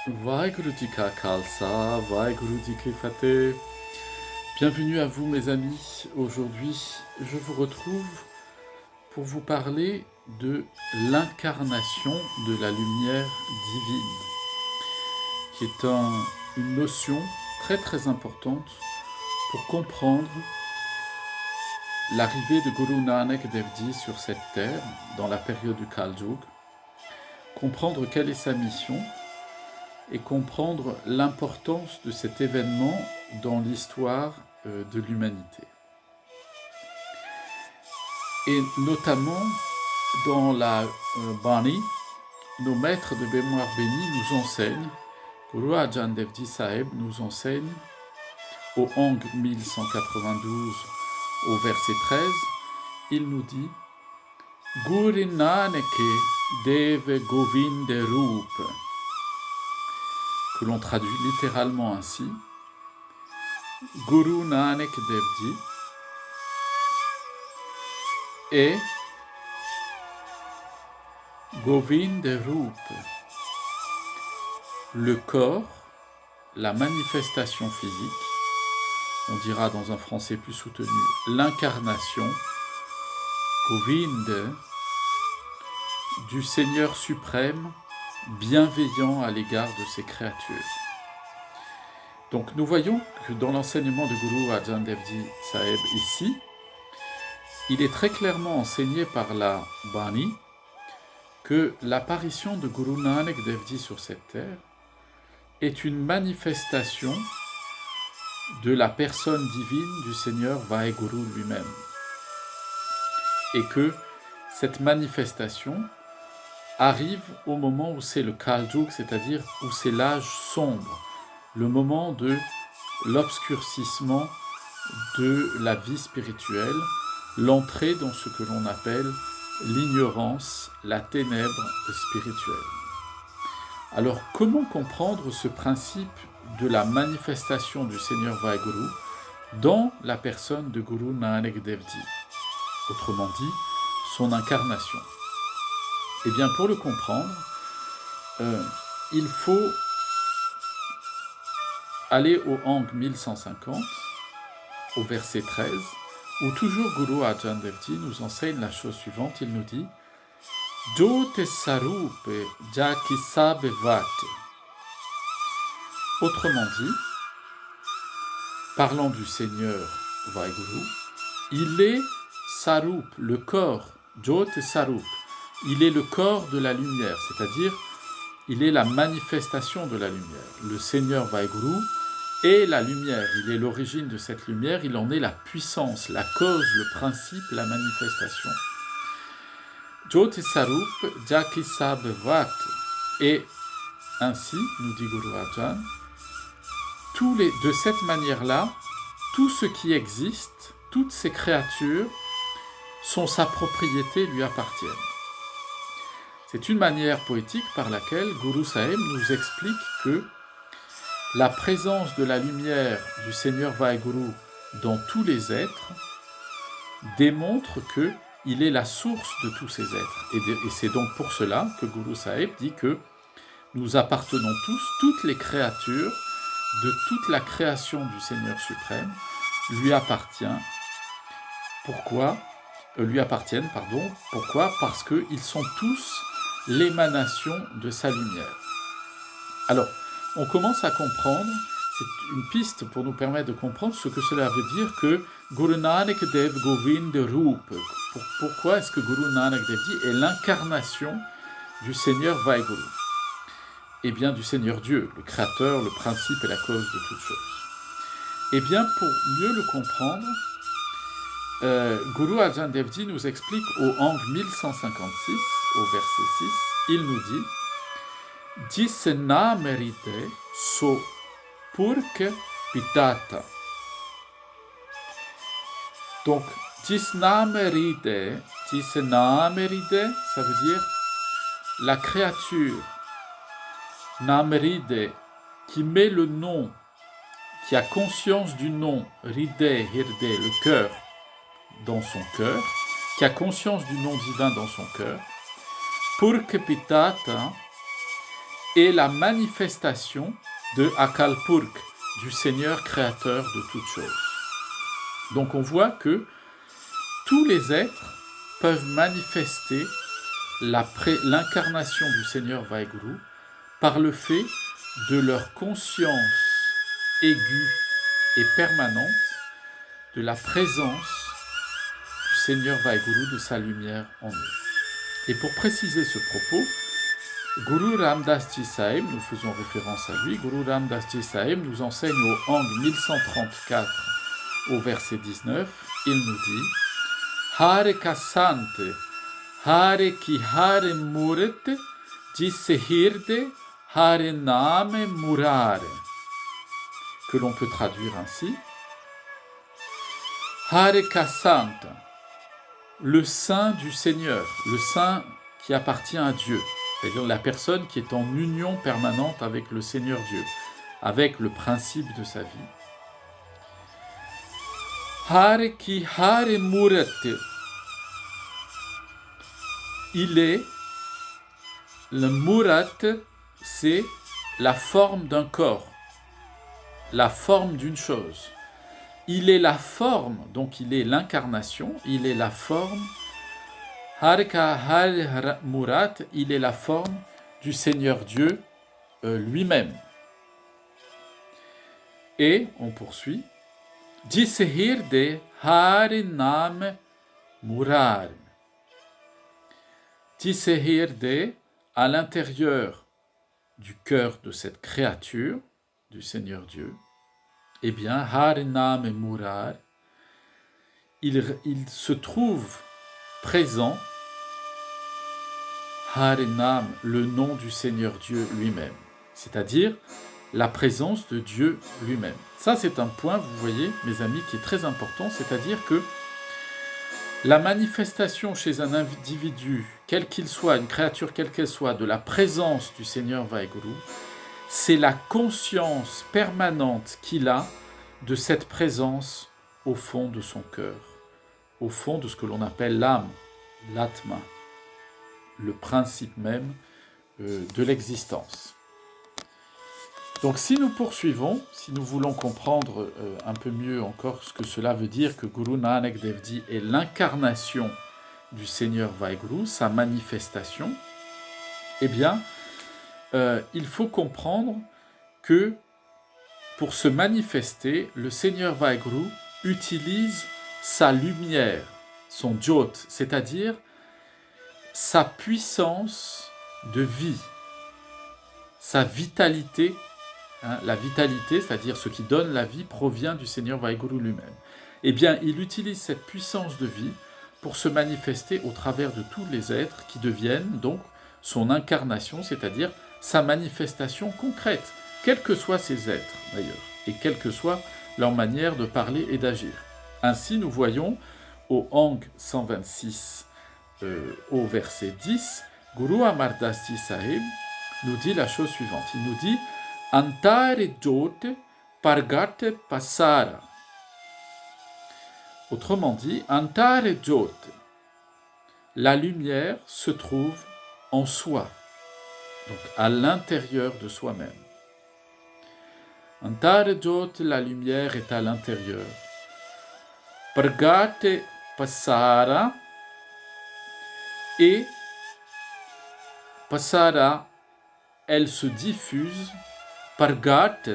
Vaheguru Ji Ka Khalsa, Vaheguru Ji Ki Fateh. Bienvenue à vous mes amis. Aujourd'hui, je vous retrouve pour vous parler de l'incarnation de la lumière divine, qui est une notion très très importante pour comprendre l'arrivée de Guru Nanak Dev Ji sur cette terre dans la période du Kal Yuga, comprendre quelle est sa mission et comprendre l'importance de cet événement dans l'histoire de l'humanité. Et notamment dans la Bani, nos maîtres de mémoire bénie nous enseignent, Guru Arjan Dev Ji Sahib nous enseigne au Ang 1192 au verset 13, il nous dit Guru Nanak Dev Govind Roop, que l'on traduit littéralement ainsi, Guru Nanak Dev Ji est Govind Roop, le corps, la manifestation physique, on dira dans un français plus soutenu, l'incarnation, Govind, du Seigneur suprême, bienveillant à l'égard de ses créatures. Donc nous voyons que dans l'enseignement de Guru Arjan Dev Ji Sahib ici, il est très clairement enseigné par la Bani que l'apparition de Guru Nanak Dev Ji sur cette terre est une manifestation de la personne divine du Seigneur Vaheguru lui-même. Et que cette manifestation arrive au moment où c'est le Kal Yuga, c'est-à-dire où c'est l'âge sombre, le moment de l'obscurcissement de la vie spirituelle, l'entrée dans ce que l'on appelle l'ignorance, la ténèbre spirituelle. Alors, comment comprendre ce principe de la manifestation du Seigneur Vaheguru dans la personne de Guru Nanak Dev Ji, autrement dit, son incarnation? Eh bien, pour le comprendre, il faut aller au Ang 1150, au verset 13, où toujours Guru Arjan Dev Ji nous enseigne la chose suivante. Il nous dit Jyote Sarup Jakisa Bevat. Autrement dit, parlant du Seigneur Vaheguru, il est Sarup, le corps, Jyote Sarup. Il est le corps de la lumière, c'est-à-dire il est la manifestation de la lumière. Le Seigneur Vaheguru est la lumière, il est l'origine de cette lumière, il en est la puissance, la cause, le principe, la manifestation. Jyote Sarup Jakisa Bevat. Et ainsi, nous dit Guru Arjan, de cette manière-là, tout ce qui existe, toutes ces créatures, sont sa propriété, lui appartiennent. C'est une manière poétique par laquelle Guru Sahib nous explique que la présence de la lumière du Seigneur Vaheguru dans tous les êtres démontre qu'il est la source de tous ces êtres. Et c'est donc pour cela que Guru Sahib dit que nous appartenons tous, toutes les créatures de toute la création du Seigneur suprême lui appartiennent. Pourquoi ? Pourquoi ? Parce qu'ils sont tous l'émanation de sa lumière. Alors, on commence à comprendre, c'est une piste pour nous permettre de comprendre ce que cela veut dire que Guru Nanak Dev Govind Roop. Pourquoi est-ce que Guru Nanak Dev Ji est l'incarnation du Seigneur Vaheguru? Eh bien, du Seigneur Dieu, le Créateur, le principe et la cause de toutes choses. Eh bien, pour mieux le comprendre, Guru Arjan Dev Ji nous explique au Ang 1156, au verset 6, il nous dit Jisna merite so purke pitata. Donc, Jisna merite, ça veut dire la créature, Nameride, qui met le nom, qui a conscience du nom, Ride, Hirde, le cœur, dans son cœur, qui a conscience du nom divin dans son cœur, Purke Pitata est la manifestation de Akal Purkh, du Seigneur créateur de toutes choses. Donc on voit que tous les êtres peuvent manifester l'incarnation du Seigneur Vaheguru par le fait de leur conscience aiguë et permanente de la présence du Seigneur Vaheguru, de sa lumière en eux. Et pour préciser ce propos, Guru Ram Das Ji Sahib, nous faisons référence à lui, Guru Ram Das Ji Sahib nous enseigne au Hang 1134 au verset 19, il nous dit Hare Kasante, Hare Ki Hare Murte, Jisehirde, Hare Name Murare, que l'on peut traduire ainsi Hare Kasanta, le saint du Seigneur, le saint qui appartient à Dieu, c'est-à-dire la personne qui est en union permanente avec le Seigneur Dieu, avec le principe de sa vie. Hare Ki Hare Murate, il est, le Murat, c'est la forme d'un corps, la forme d'une chose. Il est la forme, donc il est l'incarnation, il est la forme. Harka Har Murat, il est la forme du Seigneur Dieu lui-même. Et on poursuit. Jisehirde Harinam Murar. Jisehirde, à l'intérieur du cœur de cette créature, du Seigneur Dieu, eh bien, Harinam et Murar, il se trouve présent, Harinam, le nom du Seigneur Dieu lui-même, c'est-à-dire la présence de Dieu lui-même. Ça, c'est un point, vous voyez, mes amis, qui est très important, c'est-à-dire que la manifestation chez un individu, quel qu'il soit, une créature quelle qu'elle soit, de la présence du Seigneur Vaheguru, c'est la conscience permanente qu'il a de cette présence au fond de son cœur, au fond de ce que l'on appelle l'âme, l'atma, le principe même de l'existence. Donc si nous poursuivons, si nous voulons comprendre un peu mieux encore ce que cela veut dire que Guru Nanak Dev Ji est l'incarnation du Seigneur Vaheguru, sa manifestation, eh bien, il faut comprendre que pour se manifester, le Seigneur Vaheguru utilise sa lumière, son jyot, c'est-à-dire sa puissance de vie, sa vitalité. La vitalité, c'est-à-dire ce qui donne la vie, provient du Seigneur Vaheguru lui-même. Eh bien, il utilise cette puissance de vie pour se manifester au travers de tous les êtres qui deviennent donc son incarnation, c'est-à-dire sa manifestation concrète, quels que soient ces êtres d'ailleurs, et quelle que soit leur manière de parler et d'agir. Ainsi, nous voyons au Hang 126, au verset 10, Guru Amar Das Ji Sahib nous dit la chose suivante. Il nous dit « Antare Jyote Pargate Pasara ». Autrement dit, « Antare Jyote », la lumière se trouve en soi, donc à l'intérieur de soi-même. Antare Jyote, la lumière est à l'intérieur. Pargate Pasara, et Pasara, elle se diffuse, Pargate,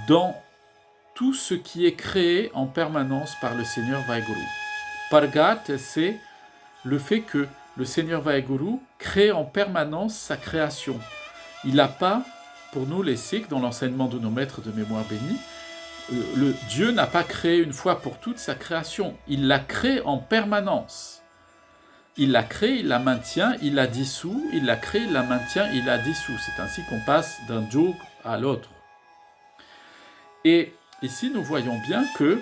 dans tout ce qui est créé en permanence par le Seigneur Vaheguru. Pargate, c'est le fait que le Seigneur Vaheguru crée en permanence sa création. Il n'a pas, pour nous les Sikhs, dans l'enseignement de nos maîtres de mémoire bénie, Dieu n'a pas créé une fois pour toutes sa création. Il la crée en permanence. Il la crée, il la maintient, il la dissout, il la crée, il la maintient, il la dissout. C'est ainsi qu'on passe d'un jog à l'autre. Et ici, nous voyons bien que,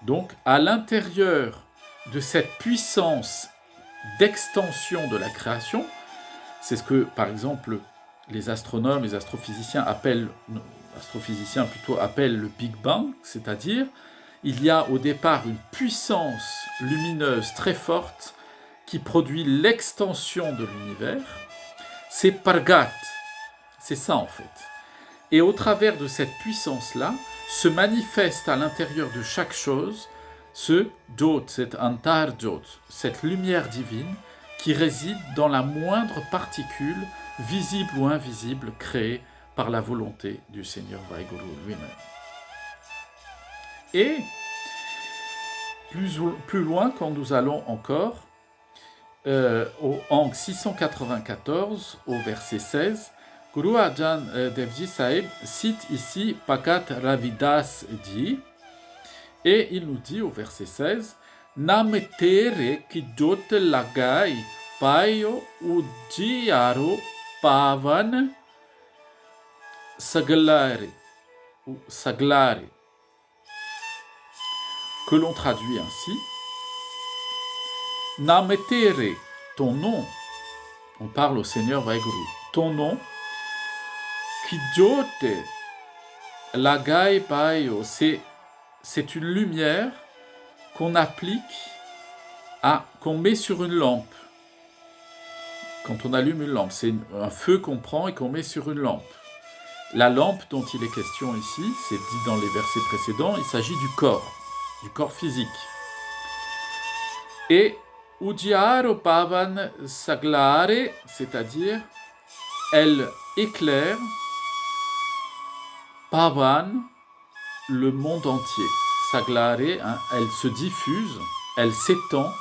donc, à l'intérieur de cette puissance d'extension de la création, c'est ce que, par exemple, les astronomes, les astrophysiciens appellent le Big Bang, c'est-à-dire, il y a au départ une puissance lumineuse très forte qui produit l'extension de l'univers. C'est Pargat. C'est ça en fait. Et au travers de cette puissance-là, se manifeste à l'intérieur de chaque chose ce Jot, cet Antar Jot, cette lumière divine qui réside dans la moindre particule, visible ou invisible, créée par la volonté du Seigneur Vaheguru lui-même. Et plus loin, quand nous allons encore, au Ang 694, au verset 16, Guru Arjan Devji Sahib cite ici Bhagat Ravidas Ji, et il nous dit au verset 16, Nametere ki jot lagai payo ujiaro pavan saglare, ou saglare, que l'on traduit ainsi, Nametere, ton nom, on parle au Seigneur Vaheguru, ton nom, Kijote, lagai payo, c'est une lumière qu'on applique, qu'on met sur une lampe. Quand on allume une lampe, c'est un feu qu'on prend et qu'on met sur une lampe. La lampe dont il est question ici, c'est dit dans les versets précédents, il s'agit du corps physique. Et Ujiaro Pavan Saglare, c'est-à-dire elle éclaire Pavan, le monde entier. Saglare, elle se diffuse, elle s'étend,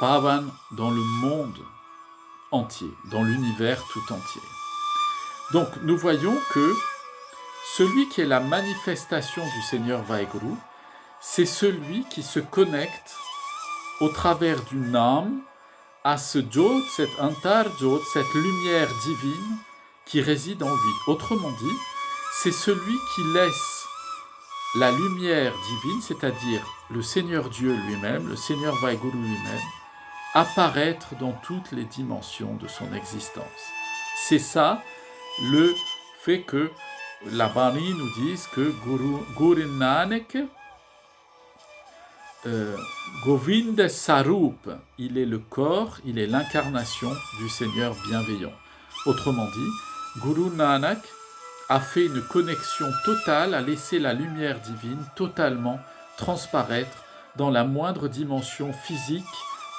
Pavan, dans le monde entier, dans l'univers tout entier. Donc nous voyons que celui qui est la manifestation du Seigneur Vaheguru, c'est celui qui se connecte au travers du Nam à ce Jot, cet Antar Jot, cette lumière divine qui réside en lui. Autrement dit, c'est celui qui laisse la lumière divine, c'est-à-dire le Seigneur Dieu lui-même, le Seigneur Vaheguru lui-même, apparaître dans toutes les dimensions de son existence. C'est ça le fait que la Bani nous dise que Guru Nanak, Govinda Sarup, il est le corps, il est l'incarnation du Seigneur bienveillant. Autrement dit, Guru Nanak a fait une connexion totale, a laissé la lumière divine totalement transparaître dans la moindre dimension physique,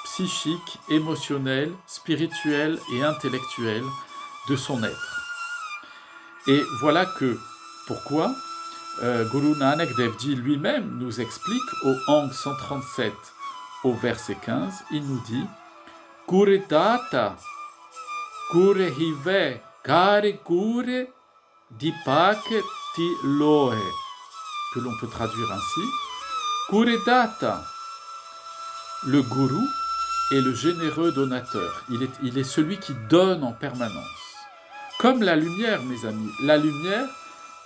psychique, émotionnelle, spirituelle et intellectuelle de son être. Et voilà pourquoi Guru Nanak Dev Ji lui-même nous explique au Ang 137 au verset 15, il nous dit Gure Data, Gure Hive, Gare Gure Dipak Ti Lohe, que l'on peut traduire ainsi. Gure Data, le gourou est le généreux donateur, il est celui qui donne en permanence. Comme la lumière, mes amis, la lumière,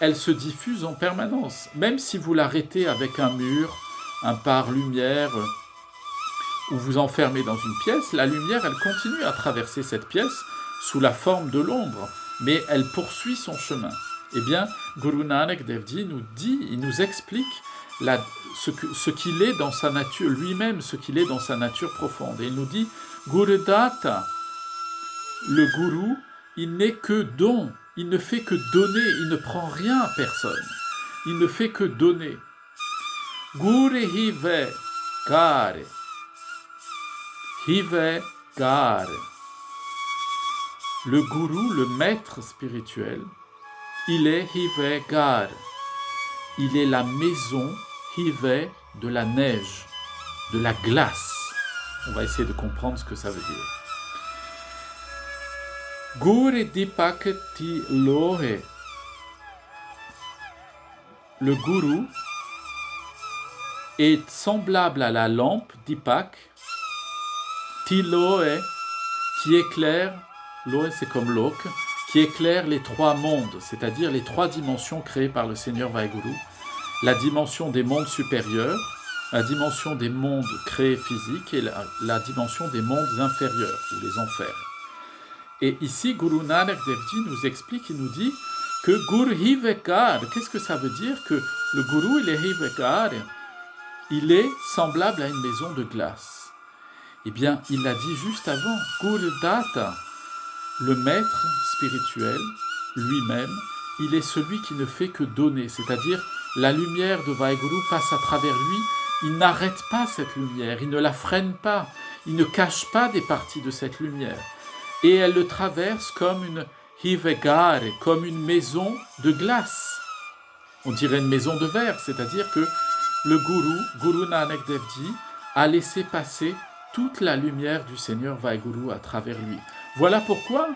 elle se diffuse en permanence. Même si vous l'arrêtez avec un mur, un pare-lumière, ou vous enfermez dans une pièce, la lumière, elle continue à traverser cette pièce sous la forme de l'ombre, mais elle poursuit son chemin. Eh bien, Guru Nanak Dev Ji nous dit, il nous explique ce qu'il est dans sa nature, lui-même, ce qu'il est dans sa nature profonde. Et il nous dit, Guru Data, le gourou, il n'est que don. Il ne fait que donner, il ne prend rien à personne. Il ne fait que donner. Gure hive gare. Hive gare. Le gourou, le maître spirituel, il est hive gare. Il est la maison hive de la neige, de la glace. On va essayer de comprendre ce que ça veut dire. Gure Dipak Ti Lohe. Le gourou est semblable à la lampe Dipak, Ti Lohe, qui éclaire, Lohe c'est comme l'oc, qui éclaire les trois mondes, c'est-à-dire les trois dimensions créées par le Seigneur Vaheguru, la dimension des mondes supérieurs, la dimension des mondes créés physiques et la dimension des mondes inférieurs, ou les enfers. Et ici, Guru Nanak Dev Ji nous explique, il nous dit que Gur Hivekar, qu'est-ce que ça veut dire que le gourou, il est Hivekar, il est semblable à une maison de glace. Eh bien, il l'a dit juste avant, Gur Data, le maître spirituel lui-même, il est celui qui ne fait que donner, c'est-à-dire la lumière de Vaheguru passe à travers lui, il n'arrête pas cette lumière, il ne la freine pas, il ne cache pas des parties de cette lumière. Et elle le traverse comme une hivegare, comme une maison de glace. On dirait une maison de verre, c'est-à-dire que le Guru Nanak Dev Ji, a laissé passer toute la lumière du Seigneur Vaheguru à travers lui. Voilà pourquoi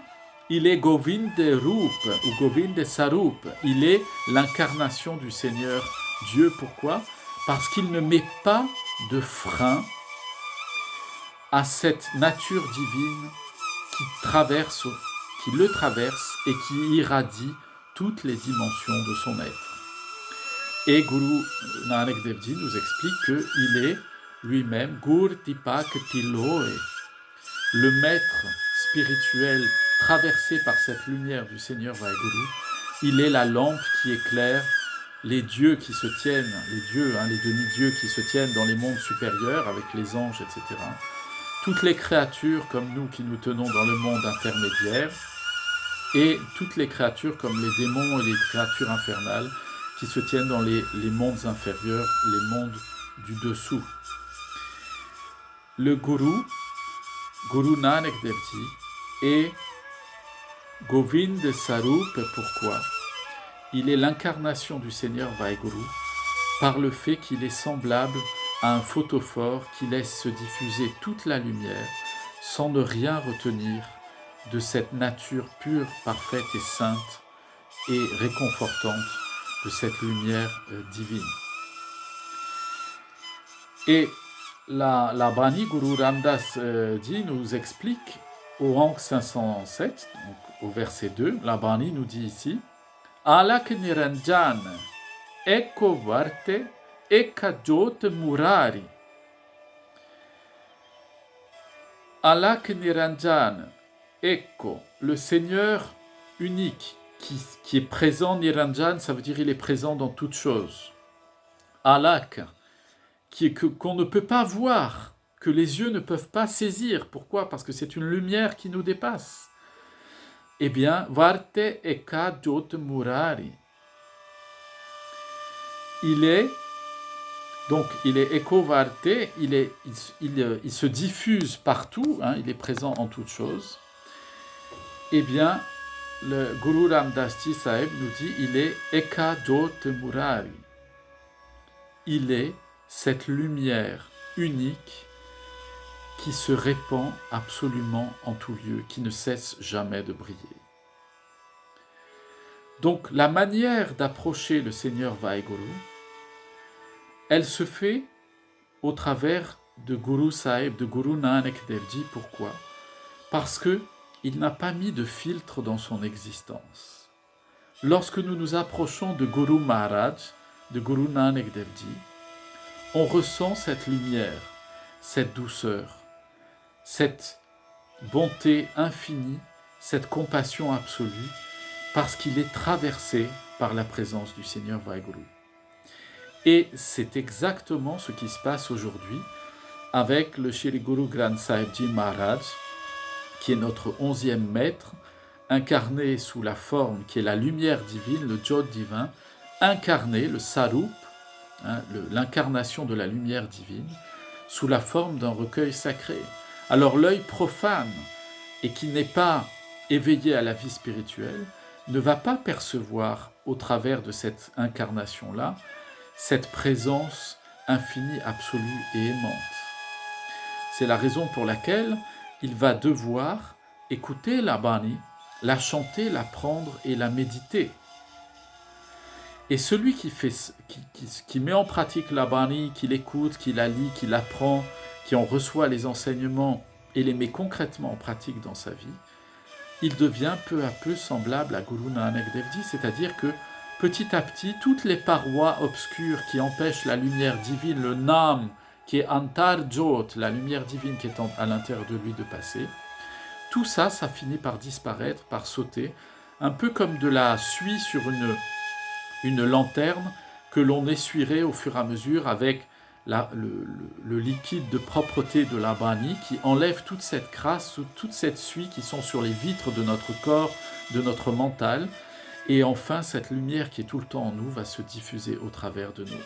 il est Govind Rup ou Govind Sarup. Il est l'incarnation du Seigneur Dieu. Pourquoi? Parce qu'il ne met pas de frein à cette nature divine qui le traverse et qui irradie toutes les dimensions de son être. Et Guru Nanak Dev Ji nous explique qu'il est lui-même Gur Dipak Tiloe, le maître spirituel traversé par cette lumière du Seigneur Vaheguru. Il est la lampe qui éclaire les dieux qui se tiennent, les dieux, les demi-dieux qui se tiennent dans les mondes supérieurs avec les anges, etc. Toutes les créatures comme nous qui nous tenons dans le monde intermédiaire et toutes les créatures comme les démons et les créatures infernales qui se tiennent dans les mondes inférieurs, les mondes du dessous. Le Guru Nanak Dev Ji, est Govind Sarup. Pourquoi? Il est l'incarnation du Seigneur Vaheguru par le fait qu'il est semblable à un photophore qui laisse se diffuser toute la lumière sans ne rien retenir de cette nature pure, parfaite et sainte et réconfortante de cette lumière divine. Et la Bani Guru Ramdas Ji nous explique au rang 507, donc au verset 2, la Bani nous dit ici Alak Niranjan Eko Varte Ekajot Murari. Alak Niranjan Eko, le Seigneur unique qui est présent. Niranjan, ça veut dire il est présent dans toutes choses. Alak, qu'on ne peut pas voir, que les yeux ne peuvent pas saisir. Pourquoi? Parce que c'est une lumière qui nous dépasse. Eh bien, Varte Eka Jot Murari. Il est Eko Varte, il se diffuse partout, il est présent en toutes choses. Eh bien, le Guru Ramdas Ji Sahib nous dit, il est Eka Jot Murari. Il est cette lumière unique qui se répand absolument en tout lieu, qui ne cesse jamais de briller. Donc la manière d'approcher le Seigneur Vaheguru, elle se fait au travers de Guru Sahib, de Guru Nanak Dev Ji. Pourquoi? Parce qu'il n'a pas mis de filtre dans son existence. Lorsque nous nous approchons de Guru Maharaj, de Guru Nanak Dev Ji, on ressent cette lumière, cette douceur, cette bonté infinie, cette compassion absolue, parce qu'il est traversé par la présence du Seigneur Vaheguru. Et c'est exactement ce qui se passe aujourd'hui avec le Shri Guru Granth Sahib Ji Maharaj, qui est notre 11e maître, incarné sous la forme qui est la lumière divine, le Jot divin, incarné, le Sarup, l'incarnation de la lumière divine, sous la forme d'un recueil sacré. Alors l'œil profane et qui n'est pas éveillé à la vie spirituelle ne va pas percevoir au travers de cette incarnation-là cette présence infinie, absolue et aimante. C'est la raison pour laquelle il va devoir écouter la Bani, la chanter, la prendre et la méditer. Et celui qui met en pratique la Bani, qui l'écoute, qui la lit, qui l'apprend, qui en reçoit les enseignements et les met concrètement en pratique dans sa vie, il devient peu à peu semblable à Guru Nanak Dev Ji, c'est-à-dire que petit à petit, toutes les parois obscures qui empêchent la lumière divine, le Nam, qui est Antar Jot, la lumière divine qui est à l'intérieur de lui de passer, tout ça, ça finit par disparaître, par sauter, un peu comme de la suie sur une lanterne que l'on essuierait au fur et à mesure avec le liquide de propreté de la Bani qui enlève toute cette crasse, toute cette suie qui sont sur les vitres de notre corps, de notre mental. Et enfin, cette lumière qui est tout le temps en nous va se diffuser au travers de nous.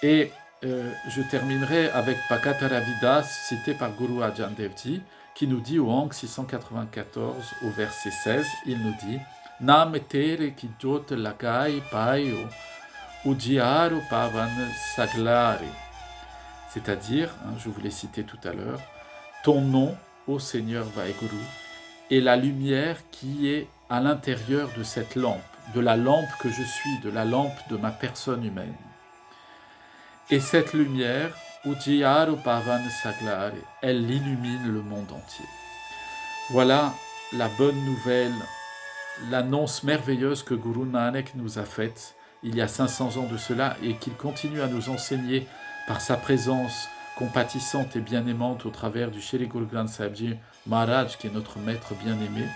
Et je terminerai avec Pakataravidas, cité par Guru Arjan Dev Ji, qui nous dit au Hang 694, au verset 16, il nous dit « Nam tere ki jot lagai payo, ujiaro pavan saglare » c'est-à-dire, je vous l'ai cité tout à l'heure, « Ton nom, ô Seigneur Vaheguru, est la lumière qui est à l'intérieur de cette lampe, de la lampe que je suis, de la lampe de ma personne humaine. » Et cette lumière, Ujjiyaro Pavan Saglare, elle illumine le monde entier. Voilà la bonne nouvelle, l'annonce merveilleuse que Guru Nanak nous a faite il y a 500 ans de cela et qu'il continue à nous enseigner par sa présence compatissante et bien-aimante au travers du Shri Guru Granth Sahib Ji Maharaj, qui est notre maître bien-aimé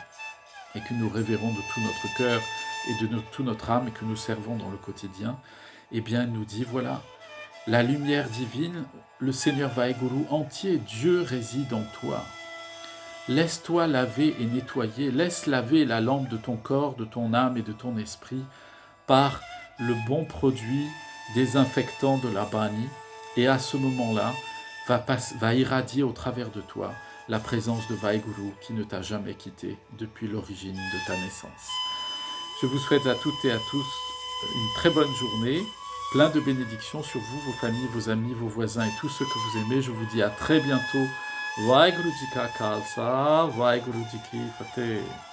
et que nous révérons de tout notre cœur et de toute notre âme et que nous servons dans le quotidien. Eh bien, il nous dit, voilà, la lumière divine, le Seigneur Vaheguru entier, Dieu réside en toi. Laisse-toi laver et nettoyer, laisse laver la lampe de ton corps, de ton âme et de ton esprit par le bon produit désinfectant de la Bani, et à ce moment-là, va irradier au travers de toi la présence de Vaheguru qui ne t'a jamais quitté depuis l'origine de ta naissance. Je vous souhaite à toutes et à tous une très bonne journée, plein de bénédictions sur vous, vos familles, vos amis, vos voisins et tous ceux que vous aimez. Je vous dis à très bientôt. Vaheguru Ji Ka Khalsa, Vaheguru Ji Ki Fateh.